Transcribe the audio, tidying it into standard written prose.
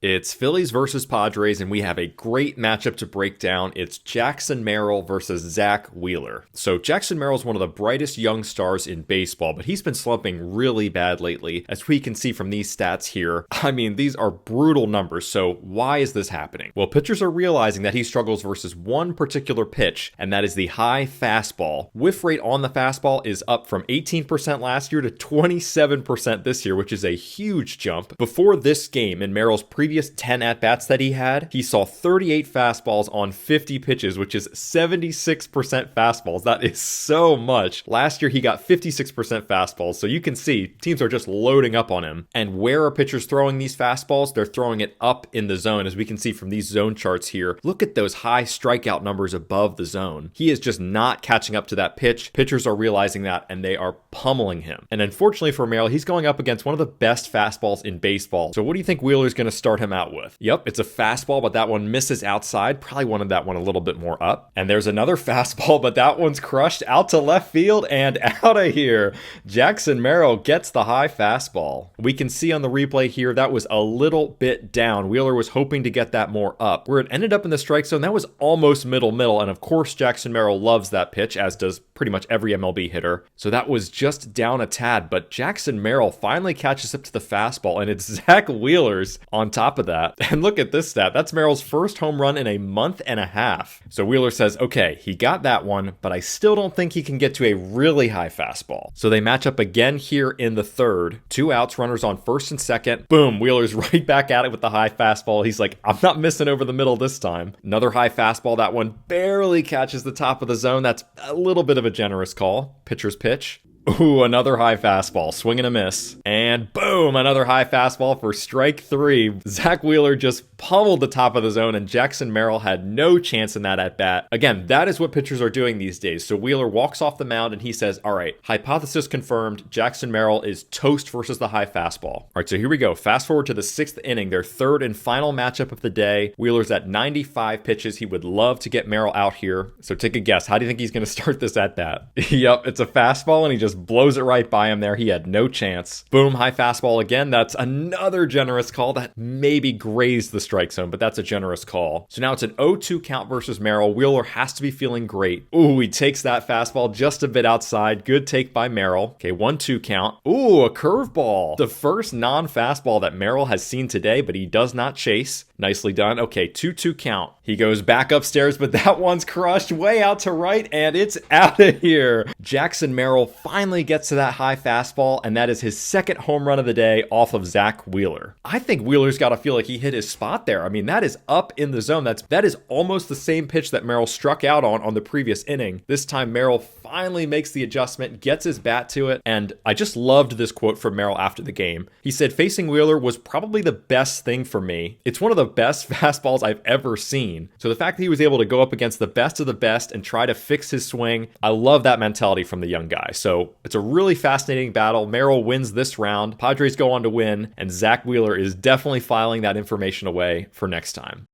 It's Phillies versus Padres, and we have a great matchup to break down. It's Jackson Merrill versus Zach Wheeler. So Jackson Merrill is one of the brightest young stars in baseball, but he's been slumping really bad lately, as we can see from these stats here. I mean, these are brutal numbers, so why is this happening? Well, pitchers are realizing that he struggles versus one particular pitch, and that is the high fastball. Whiff rate on the fastball is up from 18% last year to 27% this year, which is a huge jump. Before this game, in Merrill's previous 10 at-bats that he had, he saw 38 fastballs on 50 pitches, which is 76% fastballs. That is so much. Last year, he got 56% fastballs, so you can see teams are just loading up on him. And where are pitchers throwing these fastballs? They're throwing it up in the zone, as we can see from these zone charts here. Look at those high strikeout numbers above the zone. He is just not catching up to that pitch. Pitchers are realizing that, and they are pummeling him. And unfortunately for Merrill, he's going up against one of the best fastballs in baseball. So what do you think Wheeler's going to start him out with? Yep, it's a fastball, but that one misses outside. Probably wanted that one a little bit more up. And there's another fastball, but that one's crushed out to left field and out of here. Jackson Merrill gets the high fastball. We can see on the replay here that was a little bit down. Wheeler was hoping to get that more up. Where it ended up in the strike zone, that was almost middle. And of course, Jackson Merrill loves that pitch, as does pretty much every MLB hitter. So that was just down a tad, but Jackson Merrill finally catches up to the fastball, and it's Zach Wheeler's on top of that. And look at this stat. That's Merrill's first home run in a month and a half. So Wheeler says, okay, he got that one, but I still don't think he can get to a really high fastball. So they match up again here in the third. 2 outs, runners on first and second. Boom, Wheeler's right back at it with the high fastball. He's like, I'm not missing over the middle this time. Another high fastball. That one barely catches the top of the zone. That's a little bit of a generous call. Pitcher's pitch. Ooh, another high fastball, swing and a miss. And boom, another high fastball for strike 3. Zach Wheeler just pummeled the top of the zone, and Jackson Merrill had no chance in that at-bat. Again, that is what pitchers are doing these days. So Wheeler walks off the mound and he says, all right, hypothesis confirmed, Jackson Merrill is toast versus the high fastball. All right, so here we go. Fast forward to the 6th inning, their third and final matchup of the day. Wheeler's at 95 pitches. He would love to get Merrill out here. So take a guess. How do you think he's going to start this at-bat? Yep, it's a fastball, and he just blows it right by him there. He had no chance. Boom, high fastball again. That's another generous call that maybe grazed the strike zone, but that's a generous call. So now it's an 0-2 count versus Merrill. Wheeler has to be feeling great. Ooh, he takes that fastball just a bit outside. Good take by Merrill. Okay, 1-2 count. Ooh, a curveball. The first non-fastball that Merrill has seen today, but he does not chase. Nicely done. Okay, 2-2 count. He goes back upstairs, but that one's crushed way out to right, and it's out of here. Jackson Merrill finally gets to that high fastball, and that is his second home run of the day off of Zach Wheeler. I think Wheeler's got to feel like he hit his spot there. I mean, that is up in the zone. That is almost the same pitch that Merrill struck out on the previous inning. This time, Merrill finally makes the adjustment, gets his bat to it, and I just loved this quote from Merrill after the game. He said, facing Wheeler was probably the best thing for me. It's one of the best fastballs I've ever seen. So the fact that he was able to go up against the best of the best and try to fix his swing, I love that mentality from the young guy. So it's a really fascinating battle. Merrill wins this round. Padres go on to win, and Zach Wheeler is definitely filing that information away for next time.